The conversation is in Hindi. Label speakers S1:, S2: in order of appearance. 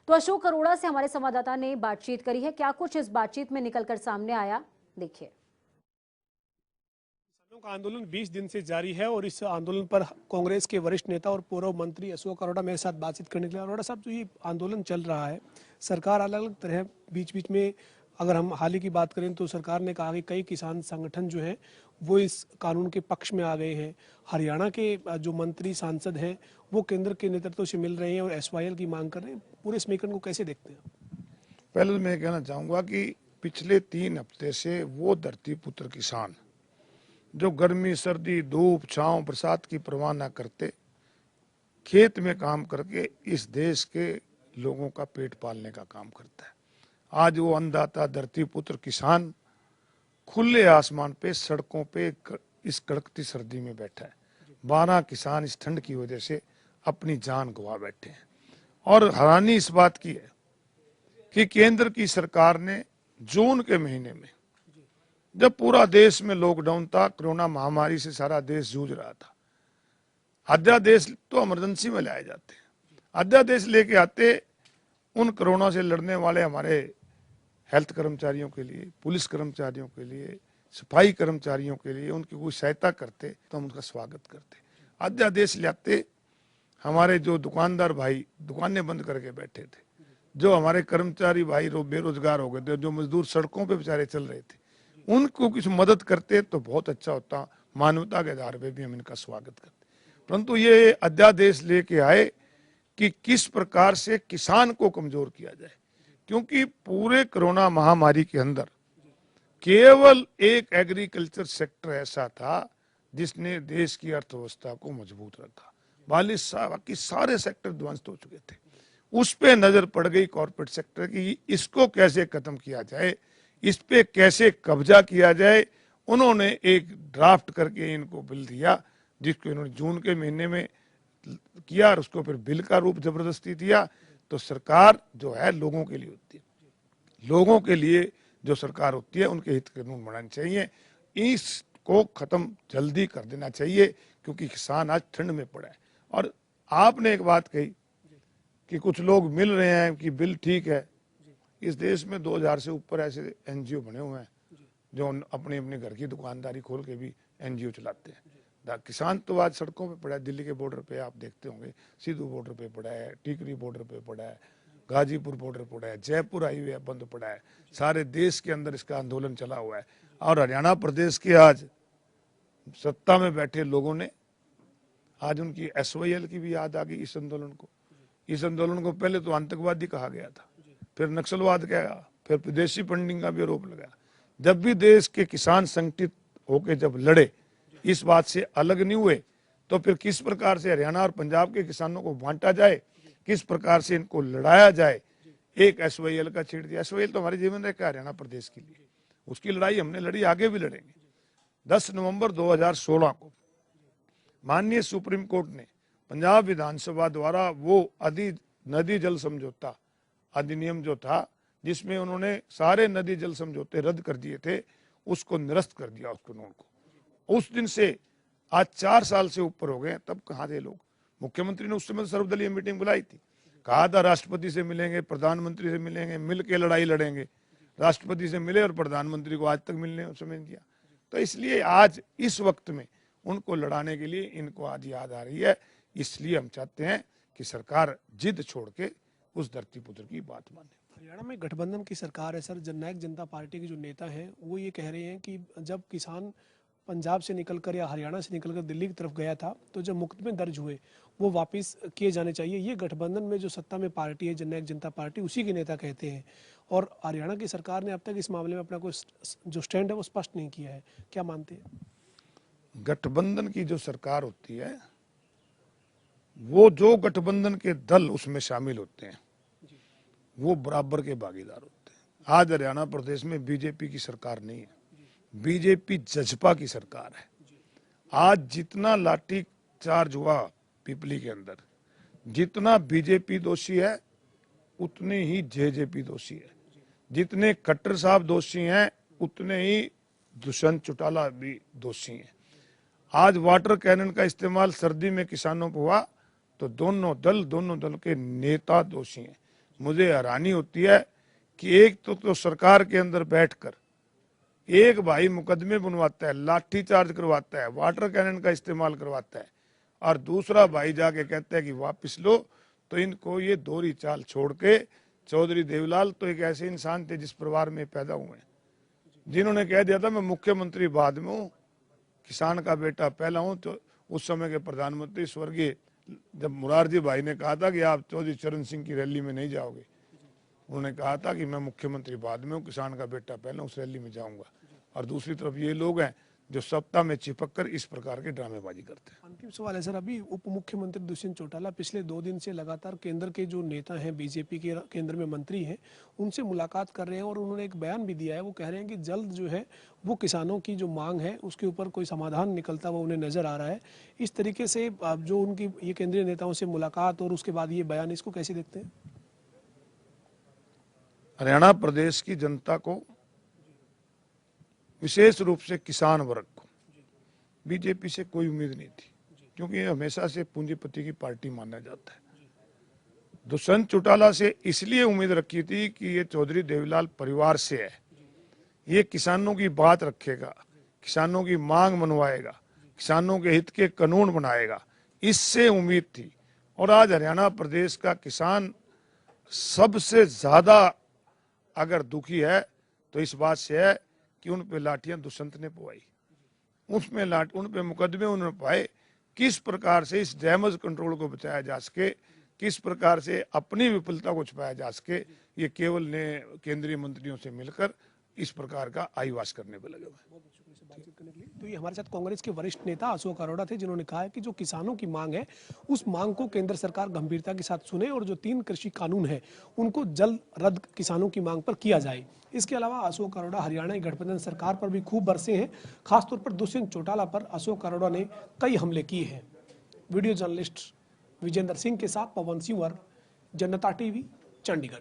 S1: तो अशोक अरोड़ा से हमारे संवाददाता ने बातचीत करी है। क्या कुछ इस बातचीत में निकलकर सामने आया, देखिए।
S2: किसानों का आंदोलन 20 दिन से जारी है और इस आंदोलन पर कांग्रेस के वरिष्ठ नेता और पूर्व मंत्री अशोक अरोड़ा मेरे साथ बातचीत करने के लिए। अरोड़ा साहब, जो ये आंदोलन चल रहा है, सरकार अलग अलग तरह बीच बीच में, अगर हम हाल ही की बात करें तो सरकार ने कहा कि कई किसान संगठन जो हैं वो इस कानून के पक्ष में आ गए हैं। हरियाणा के जो मंत्री सांसद हैं वो केंद्र के नेतृत्व से मिल रहे हैं और SYL की मांग कर रहे हैं। पूरे समीकरण को कैसे देखते हैं?
S3: पहले तो मैं कहना चाहूँगा कि पिछले 3 हफ्ते से वो धरती पुत्र किसान जो गर्मी सर्दी धूप छांव बरसात की परवाह न करते खेत में काम करके इस देश के लोगों का पेट पालने का काम करता है, आज वो अन्नदाता धरती पुत्र किसान खुले आसमान पे सड़कों पे इस कड़कती सर्दी में बैठा है। 12 किसान इस ठंड की वजह से अपनी जान गंवा बैठे हैं। और हैरानी इस बात की है कि केंद्र की सरकार ने जून के महीने में, जब पूरा देश में लॉकडाउन था, कोरोना महामारी से सारा देश जूझ रहा था, अध्यादेश तो इमरजेंसी में लाए जाते हैं, अध्यादेश लेके आते उन कोरोना से लड़ने वाले हमारे हेल्थ कर्मचारियों के लिए, पुलिस कर्मचारियों के लिए, सफाई कर्मचारियों के लिए उनकी कोई सहायता करते तो हम उनका स्वागत करते। अध्यादेश लाते हमारे जो दुकानदार भाई दुकानें बंद करके बैठे थे, जो हमारे कर्मचारी भाई बेरोजगार हो गए थे, जो मजदूर सड़कों पे बेचारे चल रहे थे, उनको कुछ मदद करते तो बहुत अच्छा होता। मानवता के आधार पे भी हम इनका स्वागत करते। परंतु ये अध्यादेश लेके आए कि किस प्रकार से किसान को कमजोर किया जाए, क्योंकि पूरे कोरोना महामारी के अंदर केवल एक एग्रीकल्चर सेक्टर ऐसा था जिसने देश की अर्थव्यवस्था को मजबूत रखा। बाकी सारे सेक्टर ध्वस्त हो चुके थे। उस पे नजर पड़ गई कॉर्पोरेट सेक्टर की, इसको कैसे खत्म किया जाए, इस पे कैसे कब्जा किया जाए। उन्होंने एक ड्राफ्ट करके इनको बिल दिया, जिसको इन्होंने जून के महीने में किया और उसको फिर बिल का रूप जबरदस्ती दिया। तो सरकार जो है लोगों के लिए होती है, लोगों के लिए जो सरकार होती है उनके हित कानून बनाने चाहिए। इसको खत्म जल्दी कर देना चाहिए, क्योंकि किसान आज ठंड में पड़ा है। और आपने एक बात कही कि कुछ लोग मिल रहे हैं कि बिल ठीक है। इस देश में 2000 से ऊपर ऐसे NGO बने हुए हैं जो अपने अपने घर की दुकानदारी खोल के भी NGO चलाते हैं। किसान तो आज सड़कों पे पड़ा है। दिल्ली के बॉर्डर पे आप देखते होंगे, सिद्धू बॉर्डर पे पड़ा है, टिकरी बॉर्डर पे पड़ा है, गाजीपुर बॉर्डर पड़ा है, जयपुर हाईवे बंद पड़ा है। सारे देश के अंदर इसका आंदोलन चला हुआ है। और हरियाणा प्रदेश के आज सत्ता में बैठे लोगों ने आज उनकी SYL की भी याद आ गई इस आंदोलन को। इस आंदोलन को पहले तो आतंकवादी कहा गया था, फिर नक्सलवाद कहा, फिर विदेशी फंडिंग का भी आरोप लगाया। जब भी देश के किसान संगठित होकर जब लड़े, इस बात से अलग नहीं हुए, तो फिर किस प्रकार से हरियाणा और पंजाब के किसानों को बांटा जाए, किस प्रकार से इनको लड़ाया जाए, एक SYL का छेड़ दिया। SYL तो हमारी जीवन रेखा हरियाणा प्रदेश के लिए, उसकी लड़ाई हमने लड़ी, आगे भी लड़ेंगे। 10 नवंबर 2016 को माननीय सुप्रीम कोर्ट ने पंजाब विधानसभा द्वारा वो नदी जल समझौता अधिनियम जो था, जिसमें उन्होंने सारे नदी जल समझौते रद्द कर दिए थे, उसको निरस्त कर दिया उस कानून को। उस दिन से आज 4 साल से ऊपर हो गए, तब कहाँ थे लोग। मुख्यमंत्री ने उस समय सर्वदलीय मीटिंग बुलाई थी, कहा था राष्ट्रपति से मिलेंगे, प्रधानमंत्री से मिलेंगे, मिल के लड़ाई लड़ेंगे। राष्ट्रपति से मिले और प्रधानमंत्री को आज तक मिलने समय दिया। तो इसलिए आज इस वक्त में उनको लड़ाने के लिए इनको आज याद आ रही है। इसलिए हम चाहते हैं कि सरकार जिद छोड़ के उस धरती पुत्र की बात माने।
S2: हरियाणा में गठबंधन की सरकार है सर। जननायक जनता पार्टी के जो नेता हैं वो ये कह रहे हैं कि जब किसान पंजाब से निकलकर या हरियाणा से निकलकर दिल्ली की तरफ गया था, तो जब मुकदमे दर्ज हुए वो वापस किए जाने चाहिए। ये गठबंधन में जो सत्ता में पार्टी है जननायक जनता पार्टी, उसी के नेता कहते हैं। और हरियाणा की सरकार ने अब तक इस मामले में अपना कोई जो स्टैंड है वो स्पष्ट नहीं किया है। क्या मानते हैं?
S3: गठबंधन की जो सरकार होती है, वो जो गठबंधन के दल उसमें शामिल होते हैं वो बराबर के भागीदार होते हैं। आज हरियाणा प्रदेश में बीजेपी की सरकार नहीं है, बीजेपी जजपा की सरकार है। आज जितना लाठी चार्ज हुआ पिपली के अंदर, जितना बीजेपी दोषी है उतने ही जेजेपी दोषी है। जितने खट्टर साहब दोषी हैं उतने ही दुष्यंत चौटाला भी दोषी हैं। आज वाटर कैनन का इस्तेमाल सर्दी में किसानों पर हुआ तो दोनों दल के नेता दोषी हैं। मुझे हैरानी होती है कि एक तो सरकार के अंदर बैठकर एक भाई मुकदमे बनवाता है, लाठी चार्ज करवाता है, वाटर कैनन का इस्तेमाल करवाता है, और दूसरा भाई जाके कहता है कि वापस लो। तो इनको ये दोहरी चाल छोड़ के, चौधरी देवलाल तो एक ऐसे इंसान थे जिस परिवार में पैदा हुए हैं, जिन्होंने कह दिया था मैं मुख्यमंत्री बाद में हूँ, किसान का बेटा पहला हूँ। तो उस समय के प्रधानमंत्री स्वर्गीय जब मुरारजी भाई ने कहा था कि आप चौधरी चरण सिंह की रैली में नहीं जाओगे, उन्होंने कहा था कि मैं मुख्यमंत्री बाद में हूँ, किसान का बेटा पहले उस रैली में जाऊंगा। और दूसरी तरफ ये लोग हैं जो सत्ता में चिपक कर इस प्रकार के ड्रामेबाजी करते हैं।
S2: अंतिम सवाल है सर, अभी उप मुख्यमंत्री दुष्यंत चौटाला पिछले 2 दिन से लगातार केंद्र के जो नेता हैं, बीजेपी के केंद्र में मंत्री हैं, उनसे मुलाकात कर रहे हैं और उन्होंने एक बयान भी दिया है। वो कह रहे हैं कि जल्द जो है वो किसानों की जो मांग है उसके ऊपर कोई समाधान निकलता हुआ उन्हें नजर आ रहा है। इस तरीके से आप जो उनकी ये केंद्रीय नेताओं से मुलाकात और उसके बाद ये बयान, इसको कैसे देखते हैं?
S3: हरियाणा प्रदेश की जनता को, विशेष रूप से किसान वर्ग को, बीजेपी से कोई उम्मीद नहीं थी, क्योंकि ये हमेशा से पूंजीपति की पार्टी माना जाता है। दुष्यंत चौटाला से इसलिए उम्मीद रखी थी कि ये चौधरी देवलाल परिवार से है, ये किसानों की बात रखेगा, किसानों की मांग मनवाएगा, किसानों के हित के कानून बनाएगा, इससे उम्मीद थी। और आज हरियाणा प्रदेश का किसान सबसे ज्यादा अगर दुखी है तो इस बात से है कि उन पे लाठियां दुष्यंत ने पवाई, उन पे मुकदमे उन्होंने पाए। किस प्रकार से इस डैमेज कंट्रोल को बचाया जा सके, किस प्रकार से अपनी विफलता को छुपाया जा सके, ये केवल ने केंद्रीय मंत्रियों से मिलकर इस प्रकार का आईवास करने पर लगे हुए।
S2: बातचीत करने के लिए तो ये हमारे साथ कांग्रेस के वरिष्ठ नेता अशोक अरोड़ा थे, जिन्होंने कहा है कि जो किसानों की मांग है उस मांग को केंद्र सरकार गंभीरता के साथ सुने और जो 3 कृषि कानून है उनको जल्द रद्द किसानों की मांग पर किया जाए। इसके अलावा अशोक अरोड़ा हरियाणा की गठबंधन सरकार पर भी खूब बरसे हैं। खासतौर पर दुष्यंत चौटाला पर अशोक अरोड़ा ने कई हमले किए हैं। वीडियो जर्नलिस्ट विजेंद्र सिंह के साथ पवन सिंह, जनता टीवी, चंडीगढ़।